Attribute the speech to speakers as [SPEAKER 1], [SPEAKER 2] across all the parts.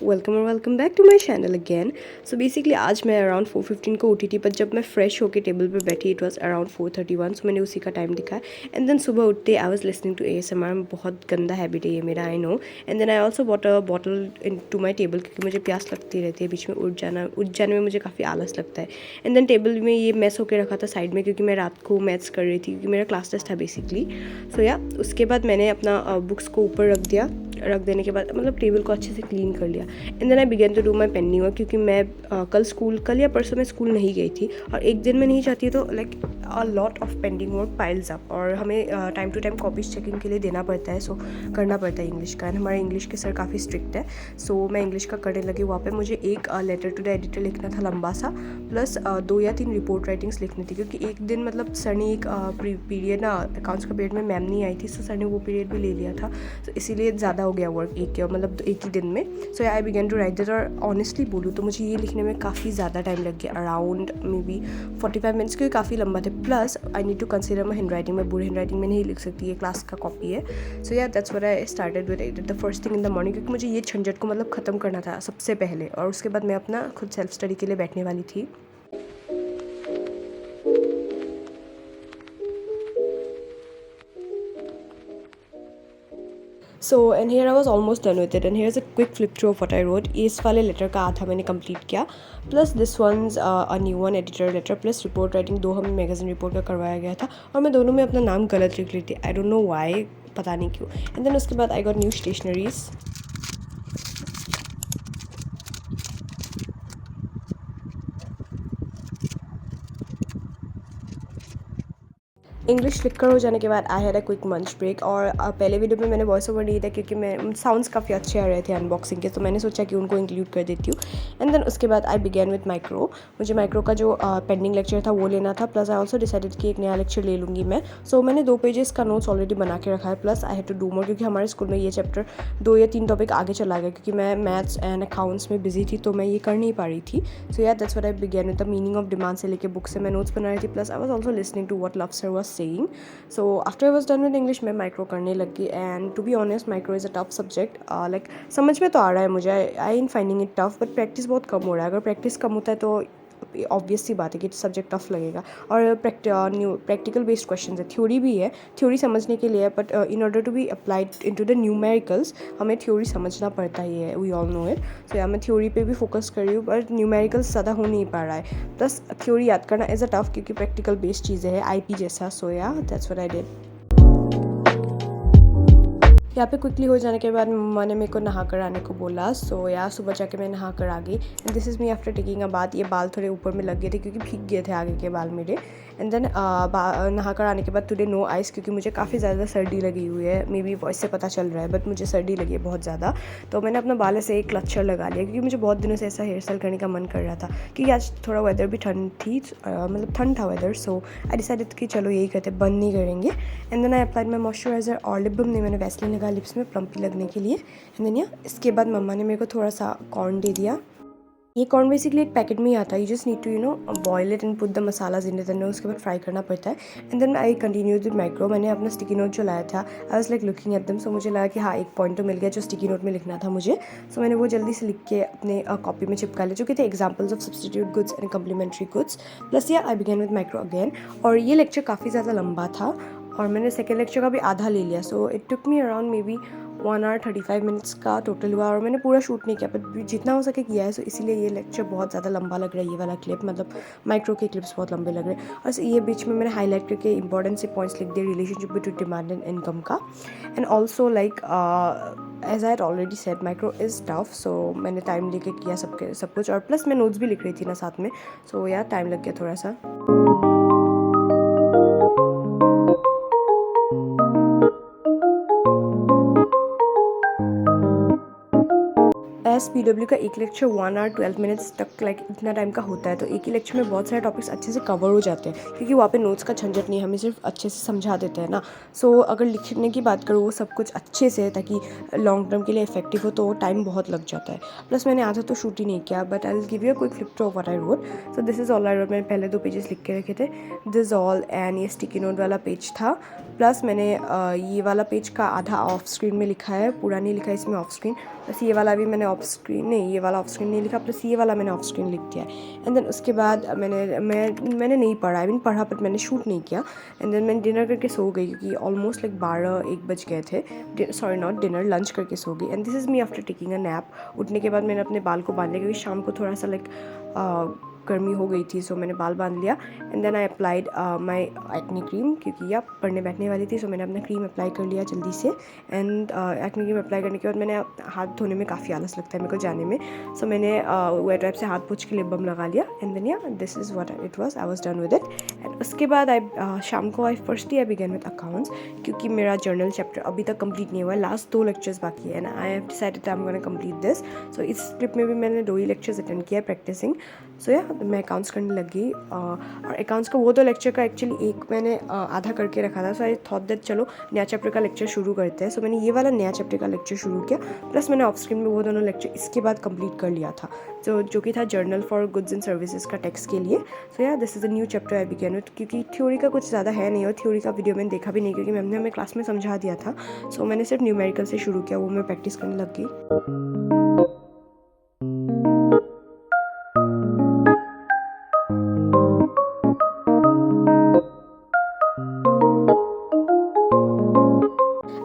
[SPEAKER 1] Welcome और welcome back to my channel again. So basically आज मैं अराउंड 4:15 को उठी थी, पर जब मैं फ्रेश होकर टेबल पे बैठी इट वाज अराउंड 4:31, सो मैंने उसी का टाइम दिखा। एंड देन सुबह उठते I was listening to ASMR। बहुत गंदा हैबिट है ये मेरा, I know. And then I also bought a bottle in to my table, क्योंकि मुझे प्यास लगती रहती है, बीच में उठ जाने में मुझे काफ़ी आलस लगता है। एंड देन टेबल में ये मैस होकर रखा था साइड में, क्योंकि मैं रात को मैथ्स कर रही थी, क्योंकि मेरा क्लास टेस्ट था बेसिकली। सो या उसके बाद मैंने अपना बुक्स को ऊपर रख देने के बाद मतलब टेबल को अच्छे से क्लीन कर लिया। And then I began to do my pending work, क्योंकि मैं कल या परसों मैं स्कूल नहीं गई थी, और एक दिन में नहीं जाती है तो like a lot of pending work piles up, और हमें time to time copies checking के लिए देना पड़ता है। सो करना पड़ता है इंग्लिश का। एंड हमारे इंग्लिश के सर काफ़ी स्ट्रिक्ट है, सो मैं इंग्लिश का करने लगी। वहाँ पे मुझे एक लेटर टू द एडिटर लिखना था लंबा सा, प्लस 2 या 3 रिपोर्ट राइटिंग्स लिखनी थी, क्योंकि एक दिन मतलब सर ने एक पीरियड ना अकाउंट्स का पीरियड में मैम नहीं आई थी, सो सर ने वो पीरियड भी ले लिया था, तो इसीलिए ज़्यादा हो गया वर्क एक ही दिन में। सो आई बिगेन टू राइट दैट, और ऑनेस्टली बोलूँ तो मुझे ये लिखने में काफ़ी ज़्यादा टाइम लग गया, अराउंड मे बी 45 मिनट्स, क्योंकि काफ़ी लंबा थे। Plus I need to consider my handwriting. मैं बुरी हैंड राइटिंग में नहीं लिख सकती, ये क्लास का कॉपी है। सो या that's what I started with the first thing in the morning, क्योंकि मुझे ये झंझट को मतलब ख़त्म करना था सबसे पहले, और उसके बाद मैं अपना खुद सेल्फ स्टडी के लिए बैठने वाली थी। So and here I was almost done with it, and here is a quick flip through of what I wrote. इस वाले लेटर का आधा मैंने कंप्लीट किया, plus this one's a new one editor letter, plus report writing. 2 हमें magazine report का करवाया गया था, और मैं दोनों में अपना नाम गलत लिख ली थी, आई डोंट नो वाई, पता नहीं क्यों। एंड देन उसके बाद I got new stationeries. English लिख कर हो जाने के बाद आई हैड अ क्विक मंच ब्रेक। और पहले वीडियो में मैंने वॉइस ओवर नहीं था, क्योंकि मैं साउंड्स काफ़ी अच्छे आ रहे थे अनबॉक्सिंग के, तो मैंने सोचा कि उनको इंक्लूड कर देती हूँ। एंड देन उसके बाद आई बिगेन विद माइक्रो। मुझे माइक्रो का जो पेंडिंग लेक्चर था वो लेना था, प्लस आई ऑल्सो डिसाइडेड कि एक नया लेक्चर ले लूँगी मैं। सो मैंने 2 पेजेस का नोट्स ऑलरेडी बना के रखा है, plus I had to do more, क्योंकि हमारे स्कूल में ये चैप्टर 2 या 3 टॉपिक आगे चला गया, क्योंकि मैं मैथ्स एंड अकाउंट्स में बिजी थी, तो मैं ये कर नहीं पा रही थी। सो या that's what I began with the meaning of demand से लेके बुक से मैं नोट्स बना रही थी, plus I was also listening to what Lav sir was saying. So after I was done with English मैं माइक्रो करने लगी। And to be honest micro is a tough subject. Like समझ में तो आ रहा है मुझे, I in finding it tough, but practice बहुत कम हो रहा है। अगर प्रैक्टिस कम होता है तो ऑब्वियस सी बात है कि सब्जेक्ट टफ लगेगा। और प्रैक्टिकल बेस्ड क्वेश्चन है, थ्योरी भी है, थ्योरी समझने के लिए है, but in order to be applied into the numericals हमें थ्योरी समझना पड़ता ही है, we all know it. So yeah मैं थ्योरी पे भी फोकस कर रही हूँ, बट न्यूमेरिकल्स ज़्यादा हो नहीं पा रहा है। प्लस थ्योरी याद करना इज़ अ टफ, क्योंकि प्रैक्टिकल बेस्ड चीज़ें हैं IP जैसा। सो या दैट्स व्हाट आई डिड। यहाँ पे क्विकली हो जाने के बाद मम्मा ने मेरे को नहा कर आने को बोला। सो यार सुबह जाके मैं नहा कर आ गई। And this is me after taking a बात। ये बाल थोड़े ऊपर में लग गए थे, क्योंकि भीग गए थे आगे के बाल मेरे। एंड देन नहा कर आने के बाद टुडे नो आइस, क्योंकि मुझे काफ़ी ज़्यादा सर्दी लगी हुई है। मे बी वॉइस से पता चल रहा है, बट मुझे सर्दी लगी है बहुत ज़्यादा। तो मैंने अपना बाल से एक क्लचर लगा लिया, क्योंकि मुझे बहुत दिनों से ऐसा हेयर स्टाइल करने का मन कर रहा था, क्योंकि आज थोड़ा वेदर भी ठंड थी, मतलब ठंड था वेदर। सो आई डिसाइडेड कि चलो यही करते, बंद नहीं करेंगे। And then I applied my moisturiser और लिप बाम नहीं, मैंने वैसलीन लगा लिप्स में प्लम्पी लगने के लिए। एंड देन या इसके बाद मम्मा ने मेरे को थोड़ा सा कॉर्न दे दिया। ये कॉर्न बेसिकली एक पैकेट में ही आता है, you just need to boil it and put the masalas in it, and उसके बाद फ्राई करना पड़ता है। And then I continue with micro. मैंने अपना स्टिकी नोट जो लाया था, I was like looking at them. So मुझे लगा कि हाँ एक पॉइंट तो मिल गया जो स्टिकी नोट में लिखना था मुझे। सो मैंने वो जल्दी से लिख के अपने कॉपी में चिपका लिया, जो कि थे examples of substitute goods and complementary goods. Plus yeah I began with micro again. और ये लेक्चर काफ़ी ज़्यादा लंबा था, और मैंने सेकेंड लेक्चर का भी आधा ले लिया। So it took me around may be 1 hour 35 minutes का टोटल हुआ, और मैंने पूरा शूट नहीं किया, पर जितना हो सके किया है। सो इसीलिए ये लेक्चर बहुत ज़्यादा लंबा लग रहा है, ये वाला क्लिप, मतलब माइक्रो के क्लिप्स बहुत लंबे लग रहे हैं। और ये बीच में मैंने हाईलाइट करके इंपॉर्टेंट से पॉइंट्स लिख दिए relationship between demand and income का। And also like as I already said micro is tough, so मैंने टाइम लेके किया सब कुछ, और प्लस मैं नोट्स भी लिख रही थी ना साथ में। सो यार टाइम लग गया थोड़ा सा। SPW का एक लेक्चर 1 hour 12 minutes तक लाइक इतना टाइम का होता है, तो एक ही लेक्चर में बहुत सारे टॉपिक्स अच्छे से कवर हो जाते हैं, क्योंकि वहाँ पे नोट्स का झंझट नहीं है, हमें सिर्फ अच्छे से समझा देते हैं ना। सो अगर लिखने की बात करूँ वो सब कुछ अच्छे से, ताकि लॉन्ग टर्म के लिए इफेक्टिव हो, तो टाइम बहुत लग जाता है। प्लस मैंने आधा तो शूट ही नहीं किया, but I will give you a quick flip through of what I road. So this is all I wrote. मैंने पहले 2 पेजेस लिख के रखे थे, दिस ऑल, एंड ये स्टिकी नोट वाला पेज था। प्लस मैंने ये वाला पेज का आधा ऑफ स्क्रीन में लिखा है, पूरा नहीं लिखा है इसमें ऑफ स्क्रीन। बस ये वाला भी मैंने ऑफ स्क्रीन नहीं, ये वाला ऑफ स्क्रीन नहीं लिखा, प्लस ये वाला मैंने ऑफ स्क्रीन लिख दिया है। एंड देन उसके बाद मैंने नहीं पढ़ा, आई मीन पढ़ा बट मैंने शूट नहीं किया। एंड देन मैंने डिनर करके सो गई क्योंकि ऑलमोस्ट लाइक 12-1 बज गए थे। सॉरी नॉट डिनर, लंच करके सो गई। And this is me after taking a nap. उठने के बाद मैंने अपने बाल को बांध लिया क्योंकि शाम को थोड़ा सा लाइक गर्मी हो गई थी, सो मैंने बाल बांध लिया। And then I applied my acne cream क्योंकि या पढ़ने बैठने वाली थी, सो मैंने अपना क्रीम अप्लाई कर लिया जल्दी से। एंड एक्ने क्रीम अप्लाई करने के बाद मैंने हाथ धोने में काफ़ी आलस लगता है मेरे को जाने में, सो मैंने वेट वाइप से हाथ पोंछ के लिप बाम लगा लिया। एंड देन या this is what it was, I was done with it. And उसके बाद शाम को आई बिगन विद अकाउंट्स क्योंकि मेरा जर्नल चैप्टर अभी तक कंप्लीट नहीं हुआ है, लास्ट 2 लेक्चर्स बाकी है। And I have decided I am gonna complete this. So इस ट्रिप में भी मैंने 2 ही लेक्चर्स अटेंड किया है प्रैक्टिसिंग। सो या मैं अकाउंट्स करने लगी। और अकाउंट्स का वो 2 लेक्चर का एक्चुअली एक मैंने आधा करके रखा था। सो आई थॉट दैट चलो नया चैप्टर का लेक्चर शुरू करते हैं। सो मैंने ये वाला नया चैप्टर का लेक्चर शुरू किया, प्लस मैंने ऑफ स्क्रीन में वो दोनों लेक्चर इसके बाद कंप्लीट कर लिया था, जो कि था journal for goods and services का टेक्स्ट के लिए। So yeah this is a new chapter I began with, क्योंकि थ्योरी का कुछ ज़्यादा है नहीं और थ्योरी का वीडियो मैंने देखा भी नहीं क्योंकि मैम ने हमें क्लास में समझा दिया था। सो मैंने सिर्फ न्यूमेरिकल से शुरू किया, वो मैं प्रैक्टिस करने लग गई।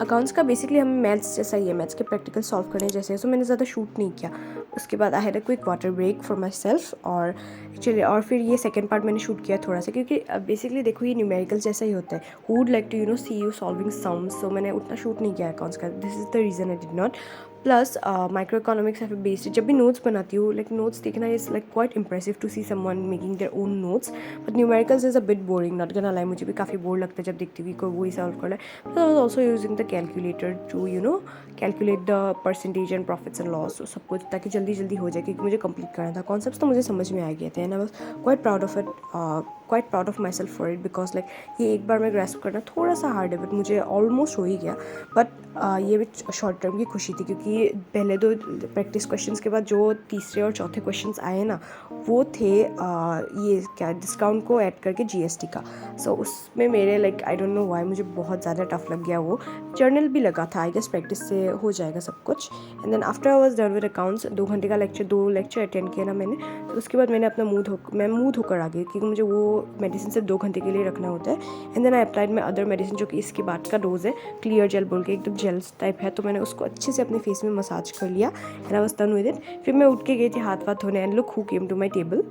[SPEAKER 1] अकाउंट्स का बेसिकली हमें मैथ्स जैसा ही है, मैथ्स के प्रैक्टिकल सॉल्व करने जैसे है। सो मैंने ज़्यादा शूट नहीं किया। उसके बाद I had a quick water break for myself और एक्चुअली और फिर ये सेकंड पार्ट मैंने शूट किया थोड़ा सा क्योंकि बेसिकली देखो ये न्यूमेरिकल जैसा ही होता है। Who would like to see you solving sums, so मैंने उतना शूट नहीं किया अकाउंट्स का। This is the reason I did not. Plus micro economics है बेस्ड, जब भी नोट्स बनाती हूँ लाइक नोट्स देखना is like quite impressive to see someone making their own notes, but numericals is a bit boring, not gonna lie. मुझे भी काफ़ी bore लगता है जब देखती हुई कोई वही सॉल्व कर रहा है। I was also using the calculator to calculate the percentage and profits and loss, सब कुछ, ताकि जल्दी जल्दी हो जाए क्योंकि मुझे कंप्लीट करना था। कॉन्सेप्ट्स तो मुझे समझ में आ गए थे and I was quite proud of my self for it, because like ये एक बार में ग्रैस्प करना थोड़ा सा हार्ड है, बट मुझे ऑलमोस्ट हो ही गया। बट ये भी शॉर्ट टर्म की खुशी थी क्योंकि पहले 2 प्रैक्टिस क्वेश्चंस के बाद जो तीसरे और चौथे क्वेश्चंस आए ना, वो थे ये क्या डिस्काउंट को ऐड करके जीएसटी का। सो उसमें मेरे like I don't know why मुझे बहुत ज़्यादा टफ लग गया। वो जर्नल भी लगा था, आई गेस प्रैक्टिस से हो जाएगा सब कुछ। And then after I was done with accounts, 2 घंटे का लेक्चर 2 लेक्चर अटेंड किया ना मैंने, तो उसके बाद मैंने अपना मुँह धोकर आ गई क्योंकि मुझे वो मेडिसिन सिर्फ 2 घंटे के लिए रखना होता है। And then I applied my other medicine, जो कि इसके बाद का डोज है, क्लियर जेल बोल के, एकदम जेल्स टाइप है, तो मैंने उसको अच्छे से अपने फेस में मसाज कर लिया and I was done with it. फिर मैं उठ के गई थी हाथ वाथ धोने and look who came to my table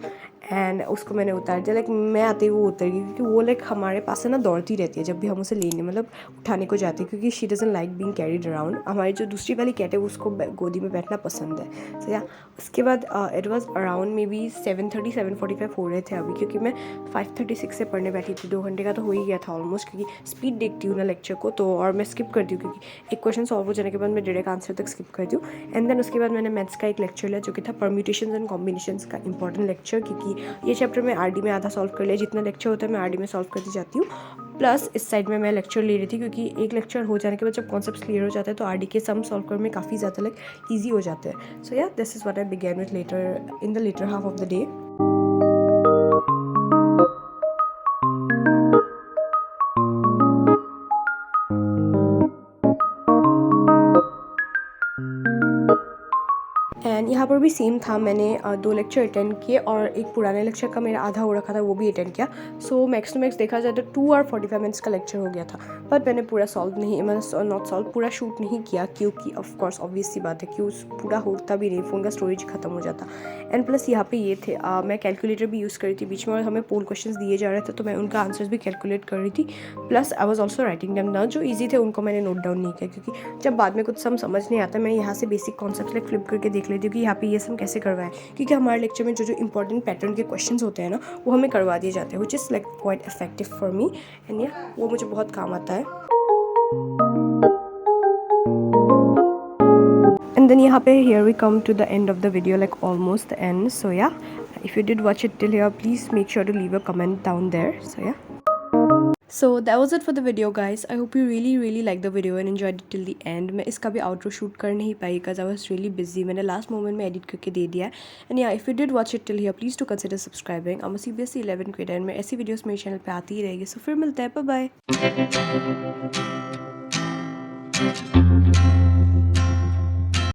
[SPEAKER 1] एंड उसको मैंने उतार दिया। लाइक मैं आते ही वो उतर गई क्योंकि वो लाइक हमारे पास से ना दौड़ती रहती है जब भी हम उसे लेने मतलब उठाने को जाते हैं, क्योंकि she doesn't like being carried around. हमारी जो दूसरी वाली कैट है उसको गोदी में बैठना पसंद है। सो या उसके बाद it was around may be 7:30-7:45 हो रहे थे अभी, क्योंकि मैं 5:36 से पढ़ने बैठी थी। 2 घंटे का तो हो ही गया था ऑलमोस्ट, क्योंकि स्पीड देखती हूँ ना लेक्चर को तो, और मैं स्किप करती हूँ क्योंकि एक क्वेश्चन सॉल्व हो जाने के बाद मैं डायरेक्ट आंसर तक स्किप करती हूँ। एंड देन उसके बाद मैंने मैथ्स का एक लेक्चर लिया जो कि था परम्यूटेशंस एंड कॉम्बिनेशंस का इंपॉर्टेंट लेक्चर, क्योंकि ये चैप्टर में आरडी में आधा सॉल्व कर लिया, जितना लेक्चर होता है मैं आरडी में सॉल्व करती जाती हूँ। प्लस इस साइड में मैं लेक्चर ले रही थी क्योंकि एक लेक्चर हो जाने के बाद जब कॉन्सेप्ट्स क्लियर हो जाते हैं तो आरडी के सम सॉल्व करने में काफ़ी ज़्यादा लाइक ईजी हो जाते हैं। So yeah this is what I began with later in the latter half of the day. And यहाँ पर भी सेम था, मैंने 2 लेक्चर अटेंड किए और एक पुराने लेक्चर का मेरा आधा हो रखा था वो भी अटेंड किया। सो मैक्स टू मैक्स देखा जाए तो 2 और 45 मिनट्स का लेक्चर हो गया था, बट मैंने पूरा पूरा शूट नहीं किया क्योंकि ऑफकोर्स ऑब्वियस सी बात है कि उस पूरा होता भी नहीं, फ़ोन का स्टोरेज खत्म हो जाता। एंड प्लस यहाँ पे ये थे मैं कैलकुलेटर भी यूज़ करी थी बीच में, और हमें पोल क्वेश्चंस दिए जा रहे थे तो मैं उनका आंसर्स भी कैलकुलेट कर रही थी। Plus I was also writing them down, जो ईजी थे उनको मैंने नोट डाउन नहीं किया क्योंकि जब बाद में कुछ समझ नहीं आता मैं यहाँ से बेसिक कॉन्सेप्ट लाइक फ्लिप करके देख लेती हूँ कि यहाँ पे ये कैसे करवाएं, क्योंकि हमारे लेक्चर में जो इंपॉर्टेंट पैटर्न के क्वेश्चंस होते हैं ना वो हमें करवा दिए जाते हैं, which is like quite effective for me and या वो मुझे बहुत काम आता है। एंड देन यहाँ पे here we come to the end of the video, like almost the end. So yeah, if you did watch it till here, please make sure to leave a comment down there. So yeah. So that was it for the video guys. I hope you really liked the video and enjoyed it till the end. मैं इसका भी outro shoot कर नहीं पाई because I was really busy. मैंने last moment में edit करके दे दिया. And yeah, if you did watch it till here, please do consider subscribing. I'm a CBSE 11 grader and मैं ऐसी videos मेरे channel पे आती ही रहेगी. So फिर मिलते हैं, bye bye.